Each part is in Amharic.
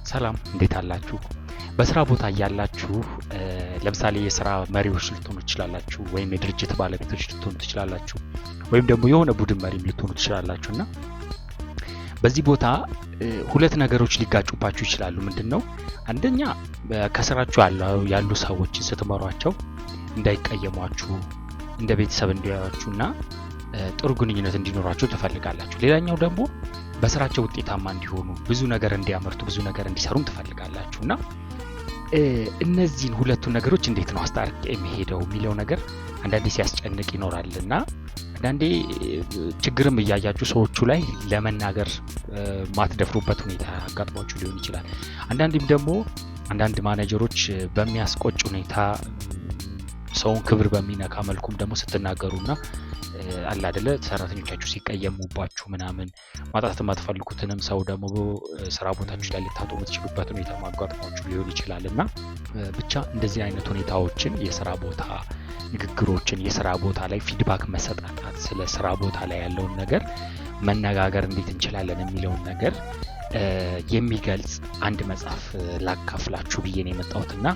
ሰላም እንዴት አላችሁ? በስራ ቦታ ያላችሁ ለምሳሌ የስራ መሪዎች ልትሆኑ ትችላላችሁ ወይም የድርጅት ባለቤቶች ልትሆኑ ትችላላችሁ ወይም ደግሞ የሆነ ቡድን መሪም ልትሆኑ ትችላላችሁና በዚህ ቦታ ሁለት ነገሮች ሊጋጩባችሁ ይችላሉ። ምንድነው? አንደኛ ከስራችሁ ያሉ ሰዎችን ስትመሯቸው እንዳይቀየሟችሁ እንደ ቤተሰብ እንዲያዩአችሁና ጥሩ ግንኙነት እንዲኖራችሁ ትፈልጋላችሁ። ሌላኛው ደግሞ በስራቸው ውጤታማ እንዲሆኑ ብዙ ነገር እንዲያመርቱ ብዙ ነገር እንዲሰሩም ትፈልጋላችሁና እነዚህን ሁለቱን ነገሮች እንዴት ነው አስታርቄ የሚሄደው የሚለው ነገር አንዳንዴ ሲያስጨንቅ ይኖራልና አንዳንዴ ችግርም እያያችሁ ሰዎቹ ላይ ለመናገር ማትደፍሩበት ሁኔታ አጋጥሟችሁ ሊሆን ይችላል። አንዳንዴም ደግሞ አንዳንድ ማኔጀሮች በሚያስቆጭ ሁኔታ ሰውን ክብር በሚነካ መልኩም ደግሞ ስትናገሩና አለ አይደለ ሰራተኞቻችሁ ሲቀየሙባችሁ ምናምን ማጣት የማትፈልጉትንም ሰው ደግሞ ስራ ቦታችሁ ላይ ልታጡ የምትችሉበት ሁኔታ ማጋጠማችሁ ሊሆን ይችላልና ብቻ እንደዚህ አይነት ሁኔታዎችን የስራ ቦታ ንግግሮችን የስራ ቦታ ላይ ፊድባክ መሰጣጣት ስለ ስራ ቦታ ላይ ያለውን ነገር መነጋገር እንዴት እንችላለን የሚለውን ነገር የሚገልጽ አንድ መጽሐፍ ላካፍላችሁ ብዬ ነው የመጣሁትና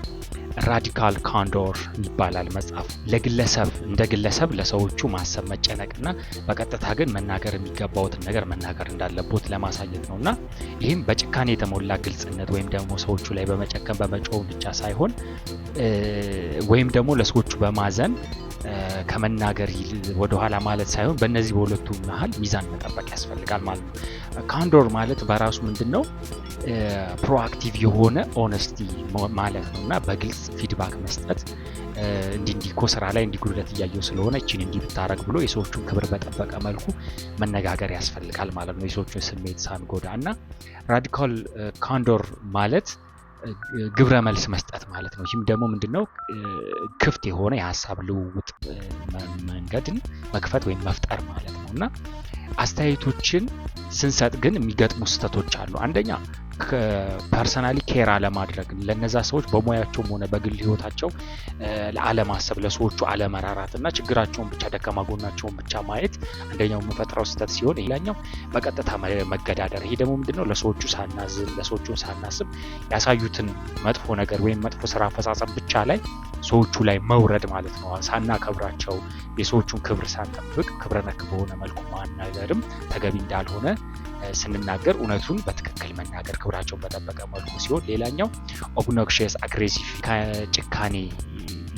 ራዲካል ካንዶር ይባላል መጽሐፍ። ለግለሰብ እንደ ግለሰብ ለሰዎቹ ማሰብ መጨነቅና በቀጥታ ግን መናገር የሚገባውትን ነገር መናገር እንዳለቦት ለማሳየት ነውና ይህም በጭካኔ የተሞላ ግልጽነት ወይም ደግሞ ሰዎቹ ላይ በመጨከን በመጮህ ብቻ ሳይሆን ወይም ደግሞ ለሰዎቹ በማዘን ከመናገር ወደ ኋላ ማለት ሳይሆን በእነዚህ በሁለቱ መሃል ሚዛን መጠበቅ ያስፈልጋል ማለት ነው። ካንዶር ማለት በራሱ ምንድነው? ፕሮአክቲቭ የሆነ ኦነስቲ ማለት ነውና በግልጽ ፊድባክ መስጠት እንዲኮ ስራ ላይ እንዲጉድለት እያየው ስለሆነ እቺን እንዲ ብታረግ ብሎ የሰዎቹን ክብር በጠበቀ መልኩ መነጋገር ያስፈልጋል ማለት ነው። የሰዎቹን ስሜት ሳንጎዳና ራዲካል ካንዶር ማለት ግብረ መልስ መስጠት ማለት ነው። ይህም ደግሞ ምንድነው? ክፍት የሆነ የሀሳብ ልውውጥ መንገድን መክፈት ወይም መፍጠር ማለት ነውና አስተያየቶችን ስንሰጥ ግን የሚገጥሙ ስህተቶች አሉ። አንደኛ ፐርሰናሊ ኬር አለማድረግ ለነዛ ሰዎች በሙያቸውም ሆነ በግል ህይወታቸው ለአለማሰብ ለሰዎቹ አለመራራትና ችግራቸውን ብቻ ደካማ ጎናቸውን ብቻ ማየት አንደኛው የምፈጥረው ስህተት ሲሆን ሌላኛው በቀጥታ መገዳደር። ይሄ ደግሞ ምንድነው? ለሰዎቹ ሳናዝን ለሰዎቹ ሳናስብ ያሳዩትን መጥፎ ነገር ወይም መጥፎ ስራ አፈጻጸም ብቻ ላይ ሰዎቹ ላይ መውረድ ማለት ነው። ሳናከብራቸው የሰዎቹን ክብር ሳንጠብቅ ክብረ ነክ በሆነ መልኩ ማናገርም ተገቢ እንዳልሆነ ስንናገር እውነቱን በትክክል መናገር ክብራቸውን በጠበቀ መልኩ ሲሆን ሌላኛው ኦብኖክሽየስ አግሬሲቭ ከጭካኔ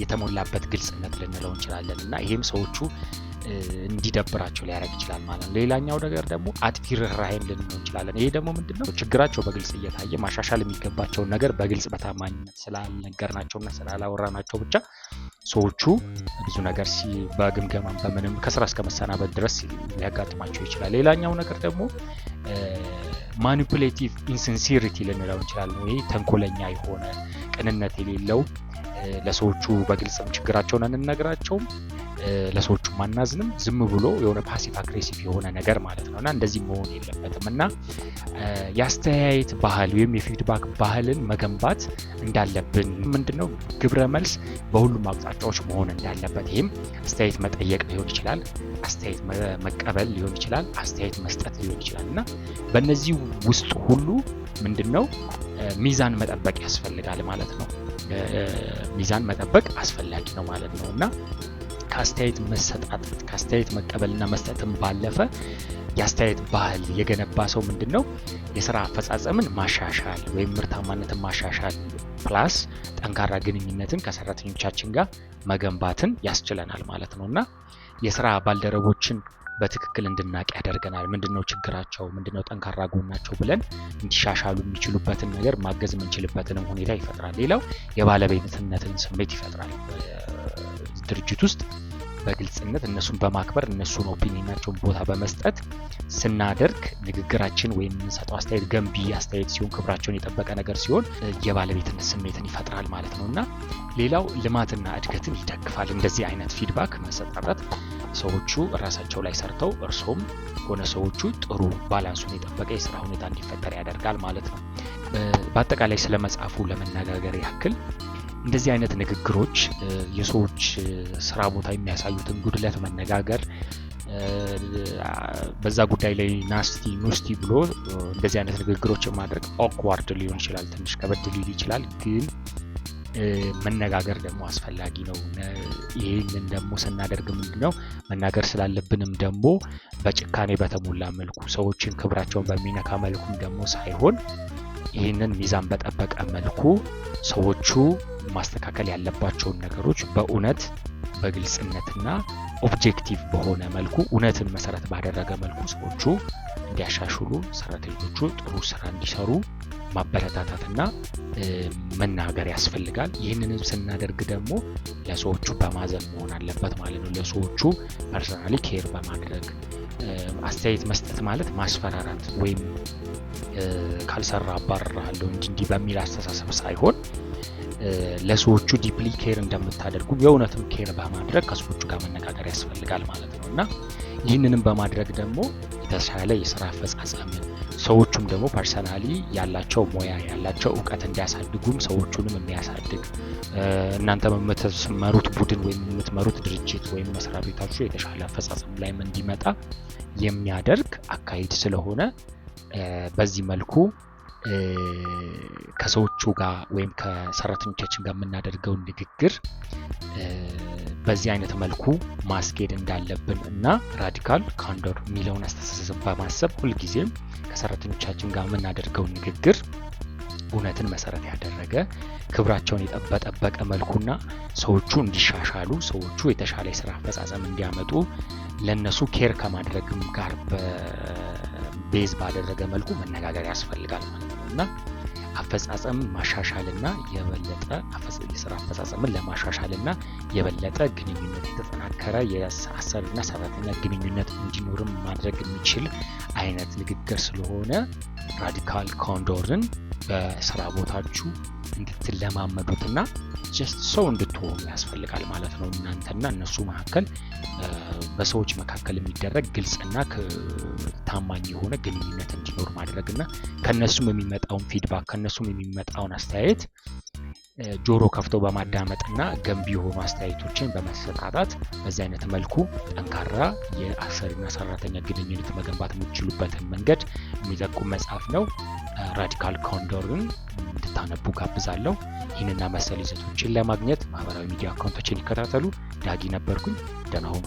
የተሞላበት ግልጽነት ልንለው እንችላለን እና ይሄም ሰዎቹ እንዲደብራቸው ሊያደርግ ይችላል ማለት ነው። ሌላኛው ነገር ደግሞ አጥፊ ርህራሄም ልንለው እንችላለን። ይሄ ደግሞ ምንድነው? ችግራቸው በግልጽ እየታየ ማሻሻል የሚገባቸውን ነገር በግልጽ በታማኝነት ስላልነገርናቸውና ስላላወራናቸው ብቻ ሰዎቹ ብዙ ነገር በግምገማም በምንም ከስራ እስከ መሰናበት ድረስ ሊያጋጥማቸው ይችላል። ሌላኛው ነገር ደግሞ ማኒፑሌቲቭ ኢንሲንሲሪቲ ልንለው እንችላለን። ይሄ ተንኮለኛ የሆነ ቅንነት የሌለው ለሰዎቹ በግልጽም ችግራቸውን አንነግራቸውም ለሰዎቹ ማናዝንም ዝም ብሎ የሆነ ፓሲቭ አግሬሲቭ የሆነ ነገር ማለት ነውና እንደዚህ መሆን የለበትም እና የአስተያየት ባህል ወይም የፊድባክ ባህልን መገንባት እንዳለብን ምንድነው? ግብረ መልስ በሁሉም አቅጣጫዎች መሆን እንዳለበት ይህም አስተያየት መጠየቅ ሊሆን ይችላል፣ አስተያየት መቀበል ሊሆን ይችላል፣ አስተያየት መስጠት ሊሆን ይችላል እና በእነዚህ ውስጥ ሁሉ ምንድነው? ሚዛን መጠበቅ ያስፈልጋል ማለት ነው። ሚዛን መጠበቅ አስፈላጊ ነው ማለት ነው እና ከአስተያየት መሰጣጠት ከአስተያየት መቀበልና መስጠትም ባለፈ የአስተያየት ባህል የገነባ ሰው ምንድነው? የስራ አፈጻጸምን ማሻሻል ወይም ምርታማነትን ማሻሻል ፕላስ ጠንካራ ግንኙነትን ከሰራተኞቻችን ጋር መገንባትን ያስችለናል ማለት ነውና የስራ ባልደረቦችን በትክክል እንድናቅ ያደርገናል። ምንድነው ችግራቸው? ምንድነው ጠንካራ ጎናቸው ብለን እንዲሻሻሉ የሚችሉበትን ነገር ማገዝ የምንችልበትንም ሁኔታ ይፈጥራል። ሌላው የባለቤትነትን ስሜት ይፈጥራል። ድርጅት ውስጥ በግልጽነት እነሱን በማክበር እነሱን ኦፒኒየናቸውን ቦታ በመስጠት ስናደርግ ንግግራችን ወይም የምንሰጠው አስተያየት ገንቢ አስተያየት ሲሆን ክብራቸውን የጠበቀ ነገር ሲሆን የባለቤትነት ስሜትን ይፈጥራል ማለት ነውና ሌላው ልማትና እድገትን ይደግፋል። እንደዚህ አይነት ፊድባክ መሰጣጣት ሰዎቹ ራሳቸው ላይ ሰርተው እርሶም ሆነ ሰዎቹ ጥሩ ባላንሱን የጠበቀ የስራ ሁኔታ እንዲፈጠር ያደርጋል ማለት ነው። በአጠቃላይ ስለ መጽሐፉ ለመነጋገር ያክል እንደዚህ አይነት ንግግሮች የሰዎች ስራ ቦታ የሚያሳዩትን ጉድለት መነጋገር በዛ ጉዳይ ላይ ናስቲ ኑስቲ ብሎ እንደዚህ አይነት ንግግሮችን ማድረግ ኦክዋርድ ሊሆን ይችላል፣ ትንሽ ከበድ ሊል ይችላል። ግን መነጋገር ደግሞ አስፈላጊ ነው። ይህንን ደግሞ ስናደርግ ምንድነው መናገር ስላለብንም ደግሞ በጭካኔ በተሞላ መልኩ ሰዎችን ክብራቸውን በሚነካ መልኩም ደግሞ ሳይሆን ይህንን ሚዛን በጠበቀ መልኩ ሰዎቹ ማስተካከል ያለባቸውን ነገሮች በእውነት በግልጽነትና ኦብጀክቲቭ በሆነ መልኩ እውነትን መሰረት ባደረገ መልኩ ሰዎቹ እንዲያሻሽሉ፣ ሰራተኞቹ ጥሩ ስራ እንዲሰሩ ማበረታታትና መናገር ያስፈልጋል። ይህንንም ስናደርግ ደግሞ ለሰዎቹ በማዘን መሆን አለበት ማለት ነው። ለሰዎቹ ፐርሰናሊ ኬር በማድረግ አስተያየት መስጠት ማለት ማስፈራራት ወይም ካልሰራ አባርራለሁ እንዲህ በሚል አስተሳሰብ ሳይሆን ለሰዎቹ ዲፕሊ ኬር እንደምታደርጉ የእውነትም ኬር በማድረግ ከሰዎቹ ጋር መነጋገር ያስፈልጋል ማለት ነው እና ይህንንም በማድረግ ደግሞ የተሻለ የስራ አፈጻጸምን ሰዎቹም ደግሞ ፐርሰናሊ ያላቸው ሙያ ያላቸው እውቀት እንዲያሳድጉም ሰዎቹንም የሚያሳድግ እናንተም የምትመሩት ቡድን ወይም የምትመሩት ድርጅት ወይም መስሪያ ቤታችሁ የተሻለ አፈጻጸም ላይም እንዲመጣ የሚያደርግ አካሄድ ስለሆነ በዚህ መልኩ ከሰዎቹ ጋር ወይም ከሰራተኞቻችን ጋር የምናደርገው ንግግር በዚህ አይነት መልኩ ማስኬድ እንዳለብን እና ራዲካል ካንዶር የሚለውን አስተሳሰብ በማሰብ ሁልጊዜም ከሰራተኞቻችን ጋር የምናደርገው ንግግር እውነትን መሰረት ያደረገ ክብራቸውን በጠበቀ መልኩና ሰዎቹ እንዲሻሻሉ ሰዎቹ የተሻለ የስራ አፈጻጸም እንዲያመጡ ለነሱ ኬር ከማድረግም ጋር ቤዝ ባደረገ መልኩ መነጋገር ያስፈልጋል ማለት ነው እና አፈጻጸም ማሻሻልና የበለጠ የስራ አፈጻጸምን ለማሻሻልና የበለጠ ግንኙነት የተጠናከረ የአሰሪና ሰራተኛ ግንኙነት እንዲኖርም ማድረግ የሚችል አይነት ንግግር ስለሆነ ራዲካል ካንዶርን በስራ ቦታችሁ እንድትለማመዱትና ጀስት ሰው እንድትሆኑ ያስፈልጋል ማለት ነው። እናንተና እነሱ መካከል በሰዎች መካከል የሚደረግ ግልጽና ታማኝ የሆነ ግንኙነት እንዲኖር ማድረግና ከነሱም የሚመጣውን ፊድባክ ከነሱም የሚመጣውን አስተያየት ጆሮ ከፍቶ በማዳመጥና ገንቢ የሆኑ አስተያየቶችን በመሰጣጣት በዚህ አይነት መልኩ ጠንካራ የአሰሪና ሰራተኛ ግንኙነት መገንባት የሚችሉበትን መንገድ የሚጠቁም መጽሐፍ ነው። ራዲካል ካንዶርን እንድታነቡ ጋብዛለሁ። ይህንና መሰል ይዘቶችን ለማግኘት ማህበራዊ ሚዲያ አካውንቶችን ይከታተሉ። ዳጊ ነበርኩኝ። ደህና ሁኑ።